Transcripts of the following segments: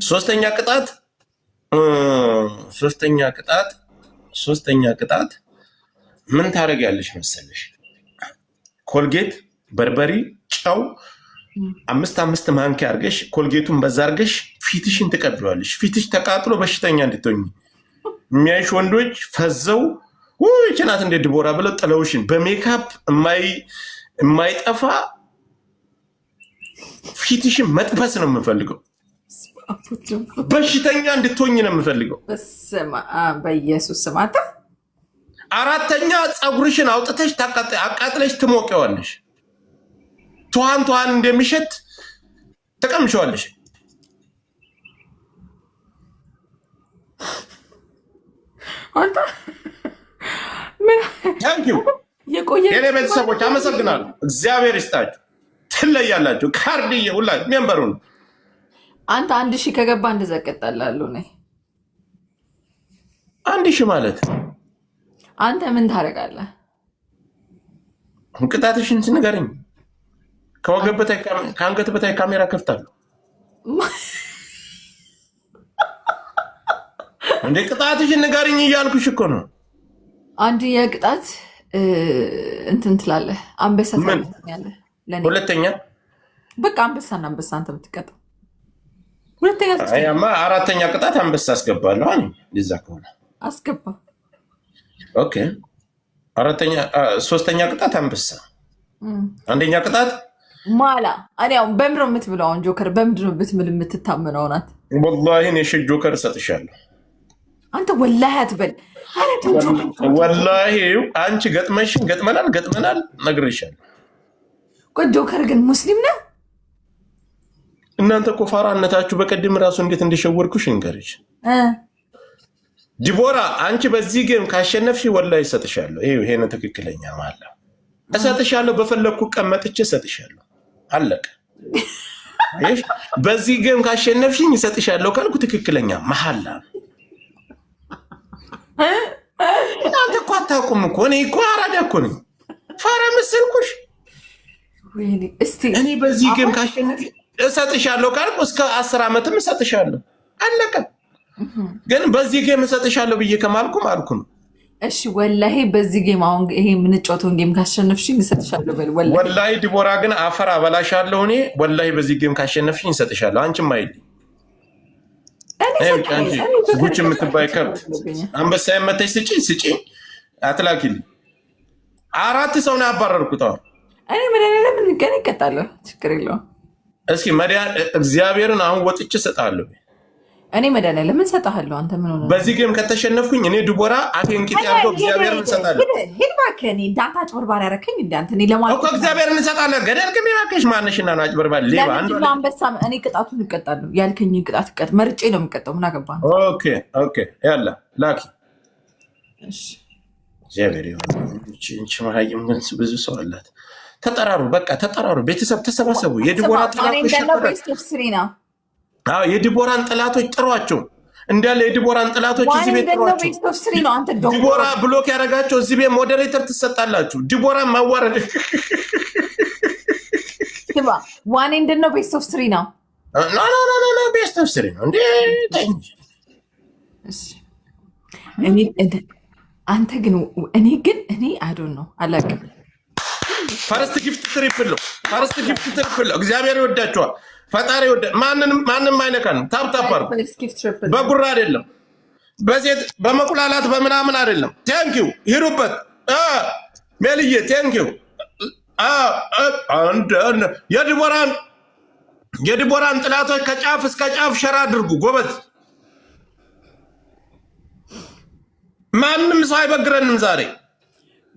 ሶስተኛ ቅጣት ሶስተኛ ቅጣት ምን ታደርጊያለሽ መሰለሽ? ኮልጌት፣ በርበሪ፣ ጨው 5 ማንኪያ አድርገሽ ኮልጌቱን በዛ አድርገሽ ፊትሽን ትቀቢዋለሽ። ፊትሽ ተቃጥሎ በሽተኛ እንድትሆኝ የሚያይሽ ወንዶች ፈዘው ይችናት እንደ ድቦራ ብለው ጥለውሽን በሜካፕ የማይጠፋ ፊትሽን መጥበስ ነው የምፈልገው። በሽተኛ እንድትሆኝ ነው የምፈልገው። በኢየሱስ ስም። አራተኛ ፀጉርሽን አውጥተሽ አቃጥለሽ ትሞቂዋለሽ። ትኋን እንደሚሸት ተቀምሸዋለሽ። አንተ የኔ ቤተሰቦች አመሰግናለሁ። እግዚአብሔር ይስጣችሁ። ትለያላችሁ። ካርድዬ ሁላ ሜምበሩ ነው። አንተ 1000 ከገባ እንደዛ ቀጣላለሁ ነኝ። 1000 ማለት አንተ ምን ታደርጋለህ? ቅጣትሽን ንገረኝ። ከአንገት በታይ ካሜራ ከፍታለሁ። እንደ ቅጣትሽን ንገረኝ እያልኩሽ እኮ ነው። አንድ የቅጣት እንትን ትላለህ። አንበሳ ትላለህ። ሁለተኛ በቃ አንበሳና አንበሳ አንተ የምትቀጣው። ሁለተኛ አራተኛ ቅጣት አንበሳ አስገባለሁ። ይዛ ከሆነ አስገባ። ኦኬ። ሶስተኛ ቅጣት አንበሳ። አንደኛ ቅጣት ማላ። እኔ አሁን በምንድን ነው የምትብለው? አሁን ጆከር በምንድን ነው ብትምል የምትታመነው ናት? ወላሂ እኔ ጆከር እሰጥሻለሁ። አንተ ወላሂ አትበል። ወላሂ አንቺ ገጥመናል ነግሬሻለሁ። ቆይ ጆከር ግን ሙስሊም ነህ? እናንተ እኮ ፋራነታችሁ በቀደም ራሱ እንዴት እንደሸወርኩሽ እንገርሽ። ዲቦራ አንቺ በዚህ ጌም ካሸነፍሽ ወላሂ እሰጥሻለሁ። ይሄ ነው ትክክለኛ ማለ እሰጥሻለሁ። በፈለኩ ቀመጥቼ እሰጥሻለሁ። አለቀ። በዚህ ጌም ካሸነፍሽኝ እሰጥሻለሁ ካልኩ ትክክለኛ መሐላ። እናንተ እኮ አታውቁም እኮ። እኔ እኮ አራዳ እኮ ነኝ። ፋራ መሰልኩሽ? እኔ በዚህ ጌም ካሸነፍሽ እሰጥሻለሁ ካልኩ እስከ 10 ዓመትም እሰጥሻለሁ። አለቀ። ግን በዚህ ጌም እሰጥሻለሁ ብዬ ከማልኩም አልኩ ነው። እሺ ወላሂ በዚህ ጌም አሁን ይሄ የምንጫወተውን ጌም ካሸነፍሽኝ እሰጥሻለሁ በል። ወላሂ ዲቦራ ግን አፈር አበላሻለሁ እኔ። ወላሂ በዚህ ጌም ካሸነፍሽኝ እሰጥሻለሁ። አንቺም አይልኝ ጉች የምትባይ ከብት አንበሳ የመተሽ ስጪኝ አትላኪልኝ። 4 ሰው ነው ያባረርኩት። እኔ መድኃኒዓለም እንገናኝ እቀጣለሁ። ችግር የለውም። እስኪ እግዚአብሔርን አሁን ወጥቼ እሰጥሃለሁ። እኔ መድኃኒዓለም እሰጥሃለሁ። አንተ ምን ሆነህ? በዚህ ጌም ከተሸነፍኩኝ እኔ ዲቦራ አፌን ቂጥ ያድርገው እግዚአብሔርን እሰጣለሁ። ሂድ እባክህ። እኔ እንዳንተ አጭበርባሪ ያደረከኝ እንዳንተ እኔ ለማለት እኮ እግዚአብሔርን እሰጣለሁ። ገደል ግን እባክሽ ማነሽና ነው አጭበርባሪ ሌባ? አንበሳ እኔ ቅጣቱን እቀጣለሁ። ያልከኝን ቅጣት እቀጥ መርጬ ነው የምቀጣው። ምን አገባህ? ኦኬ ያላ ላኪ። እግዚአብሔር ይሁን። እንቺ መሀይም ብዙ ሰው አላት። ተጠራሩ፣ በቃ ተጠራሩ። ቤተሰብ ተሰባሰቡ። የዲቦራን ጥላቶች ጥሯቸው እንዳለ። የዲቦራን ጥላቶች እዚህ ቤት ጥሯቸው። ዲቦራ ብሎክ ያደረጋቸው እዚህ ቤት ሞዴሬተር ትሰጣላችሁ። ዲቦራን ማዋረድ ዋኔ እንደት ነው? ቤስት ኦፍ 3 ነው። ኖ ቤስት ኦፍ 3 ነው እንዴ? አንተ ግን እኔ አይዶን ነው አላውቅም። ፈርስት ጊፍት ትሪፕል ነው። እግዚአብሔር ይወዳቸዋል። ፈጣሪ ይወዳ። ማንም አይነካንም። ታፕታፕ አድርጉ። በጉራ አይደለም፣ በሴት በመቁላላት በምናምን አይደለም። ቴንኪው ሂሩበት ሜልዬ ቴንኪው። የዲቦራን ጥላቶች ከጫፍ እስከ ጫፍ ሸራ አድርጉ። ጎበት ማንም ሰው አይበግረንም ዛሬ።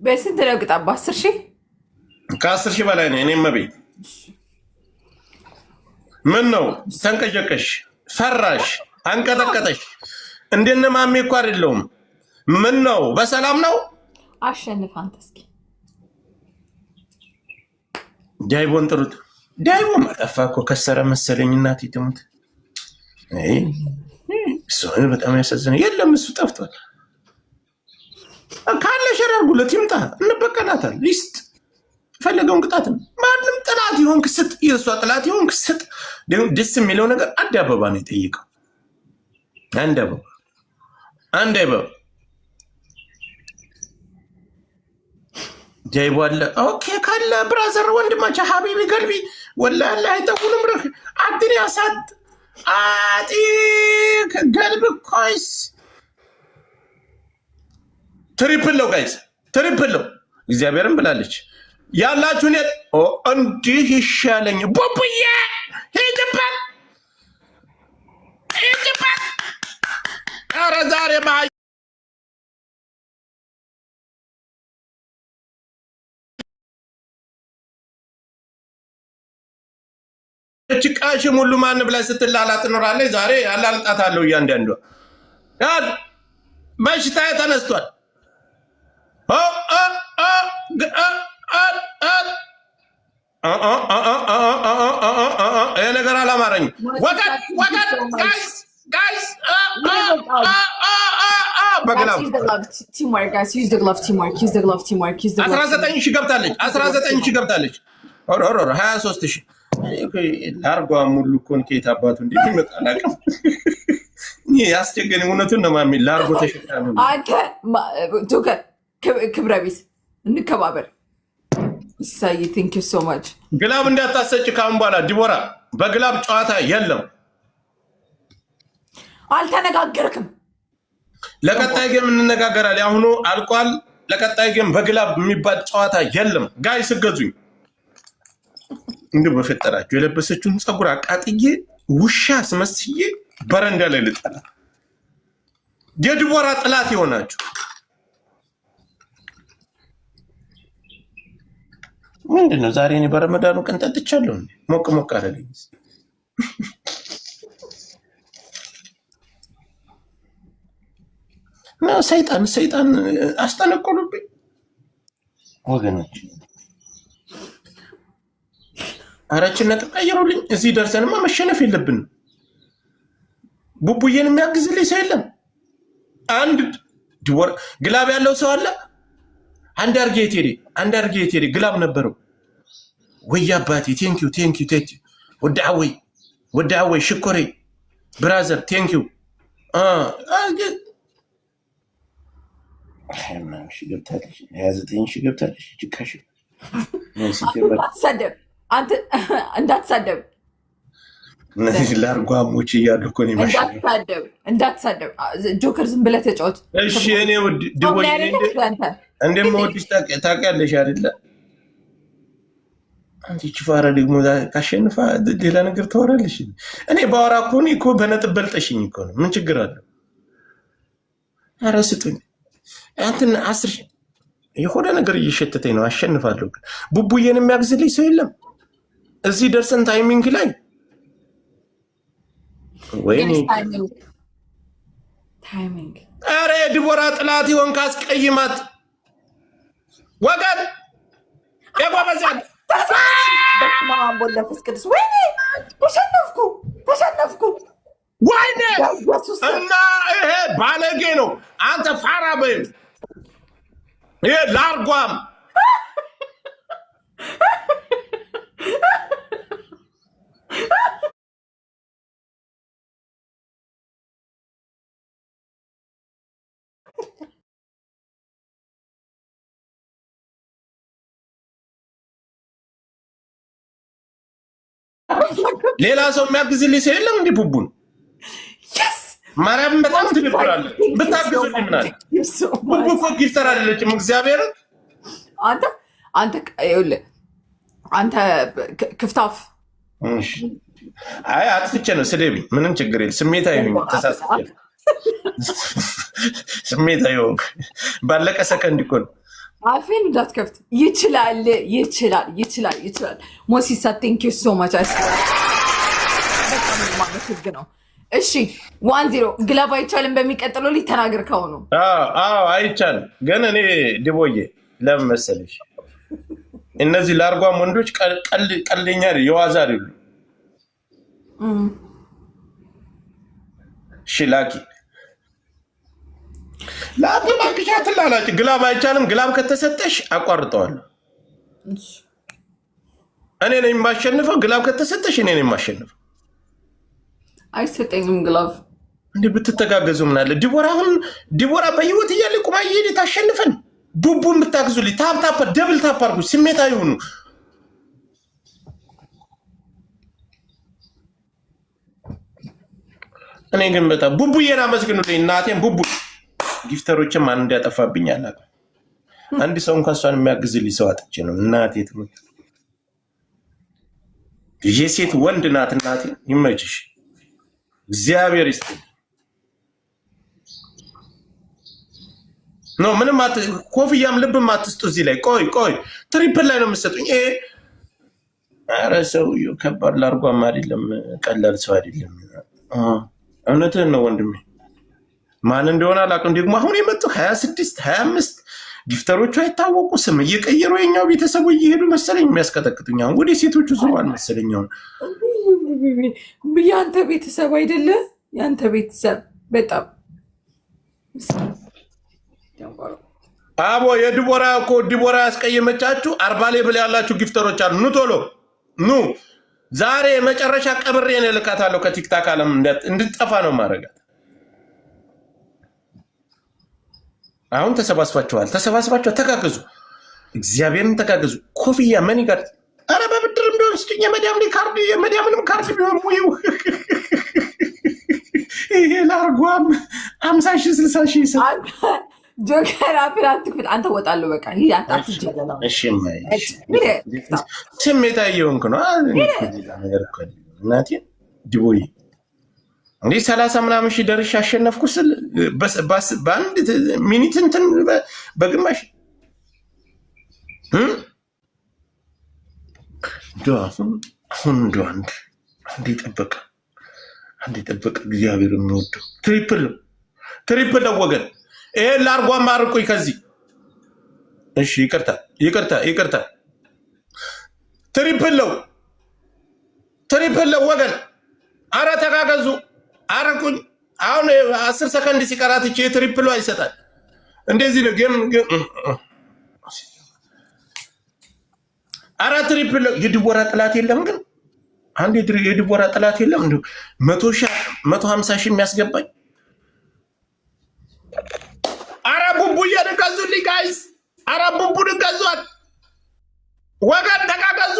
በስንት ነው ቅጣት? በ10,000 ከ10,000 በላይ ነው። እኔም መቤት ምን ነው ተንቀጨቀሽ፣ ፈራሽ፣ አንቀጠቀጠሽ? እንደነ ማሜ እኮ አይደለሁም። ምን ነው በሰላም ነው? አሸንፍ አንተ። እስኪ ዳይቦን ጥሩት። ዳይቦ ማጠፋ እኮ ከሰረ መሰለኝ። እናቴ ትሙት። እሱ በጣም ያሳዝነ። የለም እሱ ጠፍቷል። ካለ ሸራርጉለት ይምጣ፣ እንበቀላታል። ሊስት ፈለገውን ቅጣት ነው። ማንም ጥላት ይሆን ክስጥ፣ የእሷ ጥላት ይሆን ክስጥ። ደስ የሚለው ነገር አንድ አበባ ነው የጠየቀው። አንድ አበባ ጃይቦ አለ። ኦኬ ካለ ብራዘር ወንድማቸው ሀቢቢ ገልቢ ወላ አለ አይጠቁልም ረክ አድን ያሳት አጢክ ገልብ ኮይስ ትሪፕል ነው ጋይስ፣ ትሪፕል ነው። እግዚአብሔርን ብላለች ያላችሁን እንዲህ ይሻለኝ ቡቡዬ ሄድበት ኧረ ዛሬ ጭቃሽም ሁሉ ማን ብላ ስትላላ ትኖራለች። ዛሬ አላልጣታለሁ። እያንዳንዷ በሽታ ተነስቷል። ይሄ ነገር አላማረኝም። በግላብ 19 ሺህ ገብታለች። 23 ሺህ ላርጓ ሙሉ ኮንኬት አባቱ እንዴት ይመጣል? አቅም ያስቸገረኝ እውነቱን ነው። ማሚ ላርጎ ተሸካሚ ክብረ ቢስ እንከባበር። ሳይ ቴንክ ዩ ሶ ማች። ግላብ እንዳታሰጭ ካሁን በኋላ ዲቦራ፣ በግላብ ጨዋታ የለም። አልተነጋገርክም። ለቀጣይ ጌም እንነጋገራለን። አሁኑ አልቋል። ለቀጣይ ጌም በግላብ የሚባል ጨዋታ የለም። ጋይ ስገዙኝ እንደው በፈጠራችሁ የለበሰችውን ፀጉር አቃጥዬ ውሻ አስመስዬ በረንዳ ላይ ልጣላ። የዲቦራ ጥላት የሆናችሁ ምንድነው? ዛሬ እኔ በረመዳኑ ቀን ጠጥቻለሁ። ሞቅ ሞቅ አደረገኝ። ሰይጣን አስጠነቆሉብኝ ወገኖች። አራችን ነጥብ ቀይሩልኝ። እዚህ ደርሰንማ መሸነፍ የለብንም። ቡቡዬን የሚያግዝልኝ ሰው የለም። አንድ ግላብ ያለው ሰው አለ። አንድ አርጌ ቴዲ ግላብ ነበረው ወይ አባቴ። ቴንኪዩ ወዳወይ ሽኮሬ ብራዘር ቴንኪዩ። ገብታለች 29 ሺህ ገብታለች። ጭካሽ እንዳትሳደብ እነዚህ ላርጓሞች እያሉ እኮ ነው የሚሻለው። እንዳትሳደብ ጆከር ዝም ብለህ ተጫወት። እሺ እኔ ድቦይ እንደምወድሽ ታውቂያለሽ አይደለ? አንቺ ችፋራ ደግሞ ካሸንፋ ሌላ ነገር ታወራለሽ። እኔ ባወራ እኮ በነጥብ በልጠሽኝ እኮ ነው። ምን ችግር አለው? ኧረ ስጡኝ። አንተን 10 የሆነ ነገር እየሸተተኝ ነው። አሸንፋለሁ ግን ቡቡዬን የሚያግዝልኝ ሰው የለም። እዚህ ደርሰን ታይሚንግ ላይ ወይኔ ታይሚንግ። ኧረ የዲቦራ ጥላት ይሆን ካስቀይማት ወገን የጓበዛል በስማቦለፍስ ቅዱስ ወይኔ ተሸነፍኩ። ወይኔ እና ይሄ ባለጌ ነው። አንተ ፋራ በይ ይሄ ላርጓም ሌላ ሰው የሚያግዝልኝ ሰው የለም። እንዲህ ቡቡን ማርያምን በጣም ትገብራለህ። ብታግዙልኝ ምናል ቡቡ እኮ ጊፍተር አይደለችም። እግዚአብሔር አንተ ክፍታፍ። አይ አጥፍቼ ነው ስደቢ፣ ምንም ችግር የለም። ስሜታዊ ተሳስቼ ስሜታዊ ባለቀ ሰከንድ እኮ ነው። አፌን እንዳትከፍት። ይችላል። ሞሲሳ ቴንክ ዩ ሶ ማች። ህግ ነው። እሺ 1-0 ግላብ አይቻልም። በሚቀጥለው ላይ ተናገር ከሆኑ አይቻልም። ግን እኔ ድቦዬ ለምን መሰለሽ እነዚህ ላርጓም ወንዶች ቀልደኛ የዋዛ አይደሉ። ሽላኪ ላኪ ማክሻት ላላጭ ግላብ አይቻልም። ግላብ ከተሰጠሽ አቋርጠዋለሁ። እኔ ነኝ የማሸንፈው። ግላብ ከተሰጠሽ እኔ ነኝ የማሸንፈው። አይሰጠኝም ግላቭ እንዴ ብትተጋገዙ ምን አለ? ዲቦራ በህይወት እያለ ቁማ እየሄደ ታሸንፈን። ቡቡን ብታግዙልኝ ታፕ ደብል ታፕ አድርጉ። ስሜታዊ ሁኑ። እኔ ግን በጣም ቡቡዬን አመስግኑልኝ። እናቴን ቡቡ ጊፍተሮችም ማን እንዲያጠፋብኝ አላውቅም። አንድ ሰው እንኳን እሷን የሚያግዝልኝ ሰው አጥቼ ነው። እናቴ ትሙት የሴት ወንድ ናት። እናቴ ይመችሽ፣ እግዚአብሔር ይስጥልኝ። ኖ ምንም ኮፍያም ልብም አትስጡ። እዚህ ላይ ቆይ ትሪፕል ላይ ነው የምትሰጡኝ። ኧረ ሰውዬው ከባድ ላርጓም አይደለም፣ ቀላል ሰው አይደለም። እውነትህን ነው ወንድሜ። ማን እንደሆነ አላውቅም። ደግሞ አሁን የመጡ 26 25 ጊፍተሮቹ አይታወቁ ስም እየቀየሩ የኛው ቤተሰቡ እየሄዱ መሰለኝ የሚያስቀጠቅጡኝ። አሁን ወደ ሴቶቹ ዙሯል መሰለኝ። አሁን ያንተ ቤተሰብ አይደለ? ያንተ ቤተሰብ በጣም አቦ ዲቦራ ያስቀየመቻችሁ 40 ሌብል ያላችሁ ጊፍተሮች አሉ። ኑ ቶሎ ኑ። ዛሬ መጨረሻ ቀብሬን እልካታለሁ ከቲክታክ ዓለም እንድትጠፋ ነው ማረጋት። አሁን ተሰባስባችኋል። ተጋገዙ፣ እግዚአብሔርን ተጋገዙ። ኮፍያ መኒ ጋር አረ በብድርም ቢሆን ስጡኝ። የመዲያምንም ካርድ ቢሆን ሙዩ ይሄ ላርጓም 50 ሺህ 60 ሺህ ይሰጣል። ጆከር አፕላንት ክፍል አንተ ወጣለሁ። በቃ ይሄ አታትጀለላ። እሺ ስሜታዊ የሆንክ ነው ነገር እኮ እናቴ ዲቦዬ እንዴ 30 ምናምን ሺህ ደርሼ አሸነፍኩ ስል በአንድ ሚኒት እንትን በግማሽ አሁን እንደው አንድ ጠበቀ እግዚአብሔር የሚወደው ትሪፕል ነው ወገን። ይሄን ላርጓም ማርቁኝ ከዚህ። እሺ ይቅርታ። ትሪፕል ነው ወገን። አረ ተጋገዙ፣ አርቁኝ። አሁን 10 ሰከንድ ሲቀራት እቺ ትሪፕሉ አይሰጣል። እንደዚህ ነው ጌም። አረ ትሪፕል የዲቦራ ጥላት የለም ግን አንድ የዲቦራ ጥላት የለም። እንደው 150 ሺህ የሚያስገባኝ አረ ቡቡ እየደጋዙልኝ ጋይስ። አረ ቡቡ ድጋዟት ወገን፣ ተጋገዙ።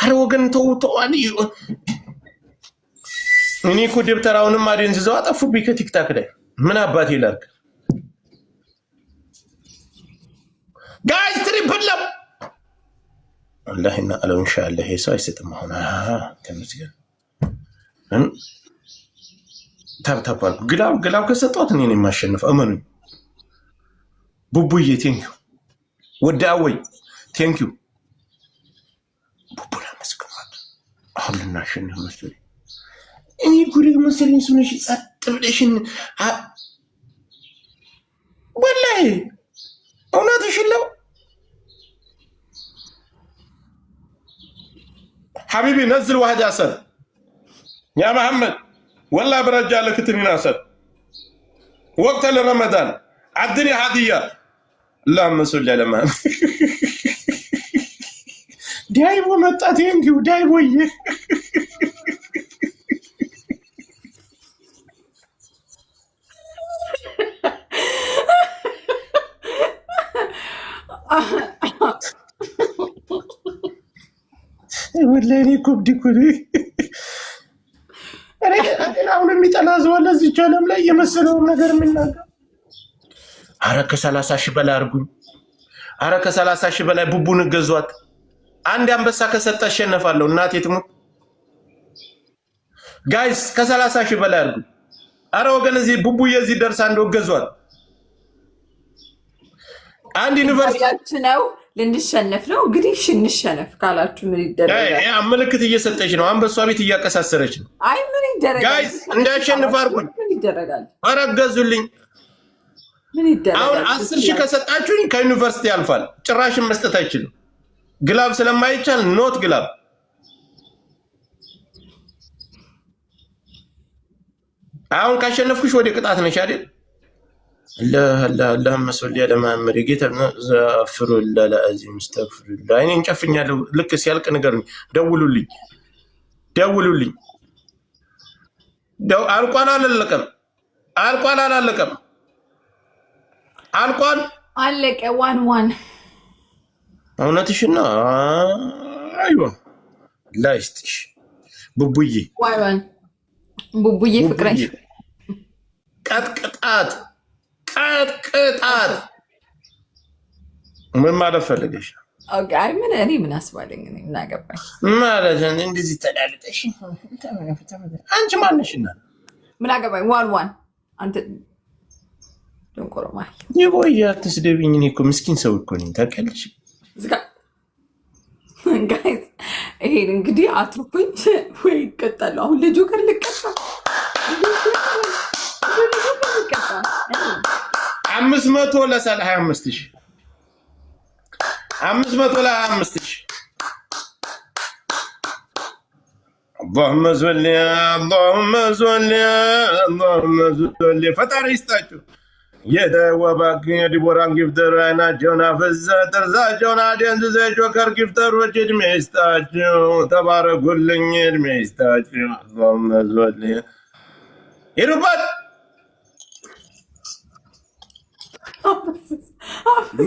አረ ወገን ተው። እኔ እኮ ደብተራውንም አደንዝዘው አጠፉብኝ ከቲክታክ ላይ። ምን አባቴ ላድርግ ጋይስ? ትሪፕል ነው አላህና አለው። ኢንሻአላህ ይሄ ሰው አይሰጥም። አሁን ተመስገን ታብታባል ግላብ ከሰጠሁት እኔ ነኝ የማሸንፈው። እመኑኝ ቡቡዬ ቴንኪው። ወዳወይ ቴንኪው። ቡቡን አመስግኗት። አሁን ልናሸንፍ መሰለኝ። እኔ ጉድ መሰለኝ። ሱነሽ ጸጥ ብለሽን ወላሂ እውነትሽን ነው حبيبي. نزل واحد يا اسد يا محمد، والله برجع لك تنين اسد وقت لرمضان. عدني هديه. اللهم صل على محمد. دايبو مطاتينكو دايبو ወላሂ እኔ እኮ ብድ እኮ ነኝ። አሁን የሚጠላ ሰው አለ እዚች ዓለም ላይ የመሰለውን ነገር የሚናገር። አረ ከ30 ሺህ በላይ አድርጉኝ። አረ ከ30 ሺህ በላይ ቡቡን እገዟት። አንድ አንበሳ ከሰጠ አሸነፋለሁ። እናቴ ትሙት ጋይስ፣ ከ30 ሺህ በላይ አድርጉኝ። አረ ወገን እዚህ ቡቡዬ እዚህ ደርሳ እንደው እገዟት። አንድ ዩኒቨርሲቲ ነው ልንሸነፍ ነው እንግዲህ። እንሸነፍ ካላችሁ ምን ይደረጋል? ምልክት እየሰጠች ነው። አንበሷ ቤት እያቀሳሰረች ነው። አይ ምን ይደረጋል? ጋይስ እንዳሸንፍ አድርጉኝ። ምን ይደረጋል? አረገዙልኝ። ምን ይደረጋል? አሁን 10 ሺህ ከሰጣችሁኝ ከዩኒቨርሲቲ ያልፋል። ጭራሽን መስጠት አይችልም። ግላብ ስለማይቻል ኖት ግላብ። አሁን ካሸነፍኩሽ ወደ ቅጣት ነሽ አይደል? اللهم صل على محمد ጌታና ዘፍሩ ለላዚ مستغفر አይኔን ጨፍኛለሁ። ልክ ሲያልቅ ንገሩኝ፣ ደውሉልኝ። ደውሉልኝ። አልቋል አላለቀም? አልቋል አላለቀም? አልቋል አለቀ። 1-1 እውነትሽን ነው። አይዋ ላይስጥሽ ቡቡዬ ቡቡዬ ፍቅረኝ ቀጥቅጣት ቀጥቅጣት። ምን ማለት ፈልገሽ? አይ ምን እኔ ምን አስባለኝ? እኔ ምን አገባኝ ማለት እንደዚህ ተዳልጠሽ አንቺ ማንሽና ምን አገባኝ? 1-1 አንተ ደንቆሮማ ይቦይ አትስደብኝ። እኔ እኮ ምስኪን ሰው እኮ ነኝ ታውቂያለሽ። ጋይስ ይሄን እንግዲህ አትርኩኝ ወይ ይቀጣሉ። አሁን ለጆከር ልቀጣ 500 ለ25,000 500 ለ25,000 اللهم صل اللهم صل اللهم صل ፈጣሪ ይስጣችሁ። የደወባክ የዲቦራን ጊፍተር አይናቸውን አፈዘ ጥርሳቸውን አደንዝዘ ጆከር ጊፍተሮች እድሜ ይስጣችሁ። ተባረኩልኝ፣ እድሜ ይስጣችሁ። اللهم صل ይሩባት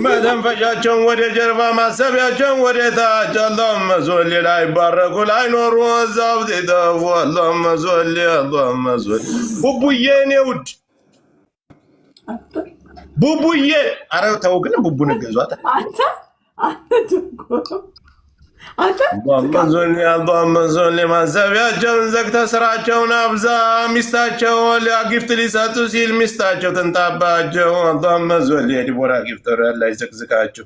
መተንፈሻቸውን ወደ ጀርባ ማሰቢያቸውን ወደ ታች። اللهم صل ላይ ባረኩ ላይ ኖሩ እዛው ይጠፉ። اللهم صل اللهم صل ቡቡዬ እኔ ውድ ቡቡዬ። ኧረ ተው ግን ቡቡን ገዟት اللهم صل ማሰቢያቸውን ዘግተህ ስራቸውን አብዛ። ሚስታቸውን ጊፍት ሊሰጡ ሲል ሚስታቸው ትንጣባቸው። اللهم صل የዲቦራ ጊፍተር ያለ ይዘቅዝቃቸው።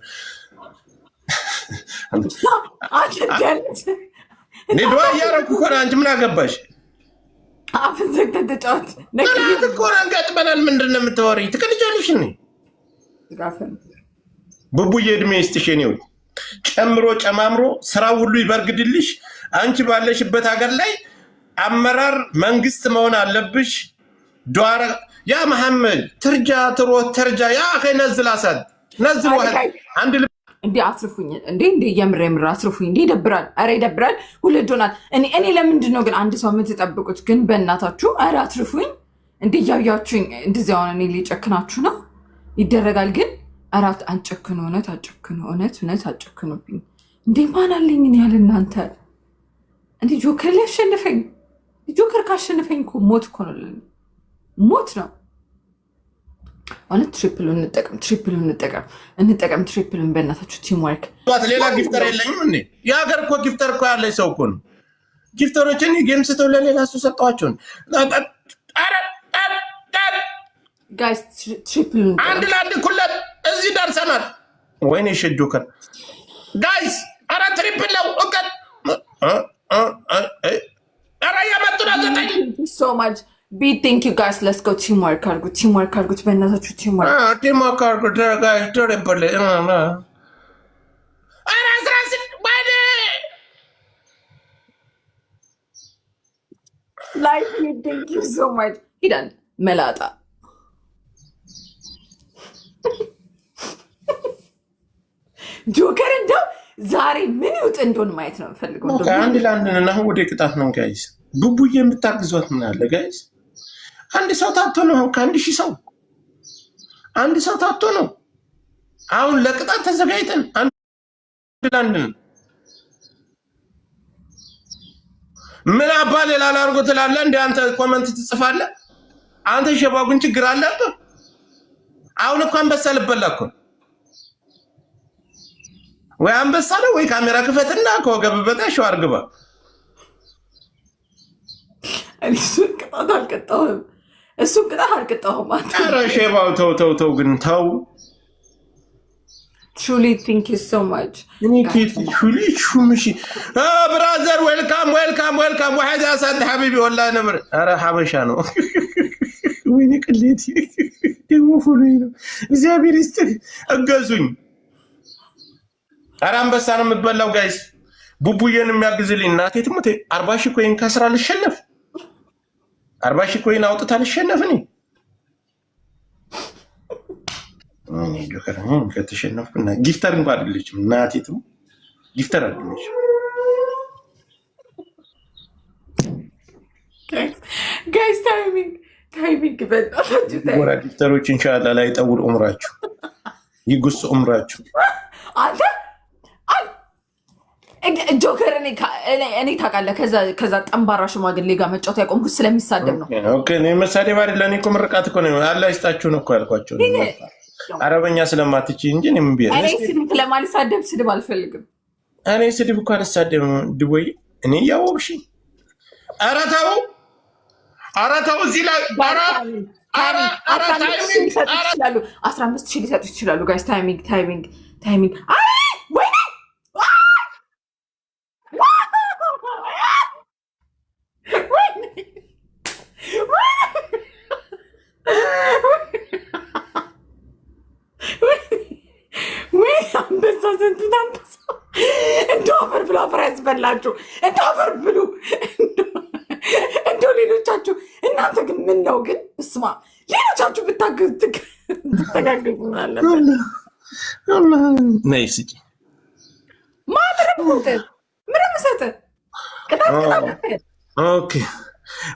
ኒድዋ እያደረኩ እኮ ነው። አንቺ ምን አገባሽ? አፍን ዘግተህ ተጫወት። እኮ ገጥመናል። ምንድን ነው የምታወሪኝ? ትቀልጃለሽ። ቡቡዬ እድሜ ይስጥሽ የኔ ውድ። ጨምሮ ጨማምሮ ስራው ሁሉ ይበርግድልሽ። አንቺ ባለሽበት ሀገር ላይ አመራር መንግስት መሆን አለብሽ። ዷረ ያ መሐመድ ትርጃ ትሮት ተርጃ ያ አኸ ነዝል አሳድ ነዝል ዋህድ አንድ እንዴ አትርፉኝ እንዴ የምር አትርፉኝ እንዴ። ይደብራል። ኧረ ይደብራል። ሁለት ዶናል። እኔ ለምንድን ነው ግን አንድ ሰው የምትጠብቁት ግን? በእናታችሁ ኧረ አትርፉኝ እንዴ። እያያችሁኝ እንደዚህ አሁን እኔ ሊጨክናችሁ ነው ይደረጋል ግን አራት አንጨክኑ። እውነት አጨክኑ። እውነት አጨክኑብኝ እንዴ። ማን አለኝ እኔ ያለ እናንተ እንዴ? ጆከር ሊያሸንፈኝ። ጆከር ካሸንፈኝ እኮ ሞት እኮ ነው። ሞት ነው እውነት። ትሪፕሉን እንጠቀም። ትሪፕሉን በእናታችሁ ቲም ወርክ። ሌላ ጊፍተር የለኝም እንዴ? የሀገር እኮ ጊፍተር እኮ ያለኝ ሰው እኮ ነው። ጊፍተሮችን ጌም ስተው ለሌላ ሰው ሰጠዋቸውን። ጋይስ ትሪፕሉን አንድ ለአንድ ኩለት እዚህ ደርሰናል። ወይኔ ጆከር ጋይስ፣ ኧረ ትሪፕል ነው እውቀት። ኧረ እያመጡ ነው። ዘጠኝ ሶ ማች ቢግ ቴንክ ዩ ጋይስ። ሌትስ ጎ ቲም ወርክ አድርጉት በእናታችሁ ቲም ወርክ አድርጉት ጋይስ። ትሪፕል ኧረ 16 ወይኔ ላይክ ዩ ቴንክ ዩ ሶ ማች። ሂዳን መላጣ ጆከር እንደው ዛሬ ምን ይውጥ እንደሆነ ማየት ነው የምፈልገው። አንድ ለአንድ እና ወደ ቅጣት ነው ጋይስ። ቡቡዬ የምታግዟት ምን አለ ጋይስ? አንድ ሰው ታቶ ነው ከአንድ ሺህ ሰው አንድ ሰው ታቶ ነው። አሁን ለቅጣት ተዘጋጅተን አንድ ለአንድ ነው። ምን አባ ሌላ ላድርጎ ትላለህ እንደ አንተ ኮመንት ትጽፋለህ አንተ። ሸባጉን ችግር አለብህ። አሁን እኮ አንበሳ ልበላ እኮ ወይ አንበሳ ነው ወይ ካሜራ ክፈትና ከወገብ በታች ሸዋር ግባ። እሱን ቅጣት አልቀጣሁም። ኧረ ሼባው ተው ግን ተው። truly thank you so much እኔ ሹሊ ሹምሺ ብራዘር ዌልካም ዋህድ አሳድ ሐቢቢ ወላሂ ነብር። ኧረ ሐበሻ ነው። ወይኔ ቅሌት ደግሞ ፉሉ ነው። እግዚአብሔር ይስጥህ እገዙኝ። ኧረ አንበሳ ነው የምትበላው ጋይስ። ቡቡዬን የሚያግዝልኝ እናቴ ትሙት 40 ሺህ ኮይን ከስራ ልሸነፍ 40 ሺህ ኮይን አውጥታ ልሸነፍ እኔ ጆከር ከተሸነፍኩና ጊፍተር እንኳን አይደለችም እናቴ ትሙት ጊፍተር አይደለችም። ጋይስ ታይሚንግ በእናታችሁ ወራ ዲፍተሮች ኢንሻአላህ ላይ ጠውል ዑምራችሁ ይጉስ ዑምራችሁ። አንተ ጆከር እኔ ታውቃለህ፣ ከዛ ጠንባራ ሽማግሌ ጋር መጫወት ያቆምኩት ስለሚሳደብ ነው። ኦኬ እኔ መሳደብ አይደለም እኮ ምርቃት እኮ ነው። አላህ ይስጣችሁ ነው እኮ ያልኳቸው። አረበኛ ስለማትች እንጂ እኔ ምን ቢያለሽ እኔ ስድብ ለማልሳደብ ስድብ አልፈልግም። እኔ ስድብ እኮ አልሳደብም። ድወይ እኔ ያወብሽ አራታው እዚህ ላይ 15,000 ሊሰጡ ይችላሉ። ጋይስ ታይሚንግ ወይኔ አንበሳ ስንቱን አንበሳ እንደ አፈር ብሎ አፈር ያስበላችሁ፣ እንደ አፈር ብሉ። እንደው ሌሎቻችሁ እናንተ ግን ምን ነው ግን እስማ ሌሎቻችሁ ብታገግዙ አለበት። ነይ ስጪ ምንም ሰጥ ቅጣት። ኦኬ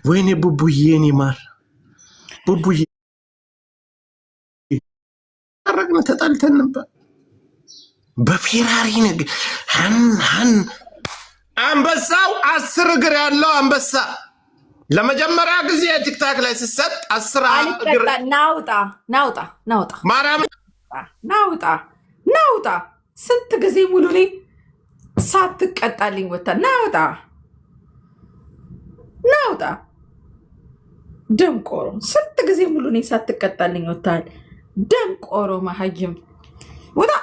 ወይኔ ቡቡዬ እኔ ማር ቡቡዬ አረግነ ተጣልተን ነበር በፌራሪ ነገር አንበሳው 10 እግር ያለው አንበሳ ለመጀመሪያ ጊዜ ቲክታክ ላይ ሲሰጥ 10 እግር ናውጣ ማርያም ናውጣ ስንት ጊዜ ሙሉ ላይ ሳትቀጣልኝ ወጣ። ናውጣ ደንቆሮ ስንት ጊዜ ሙሉ ላይ ሳትቀጣልኝ ወጣል። ደንቆሮ መሀይም ወጣ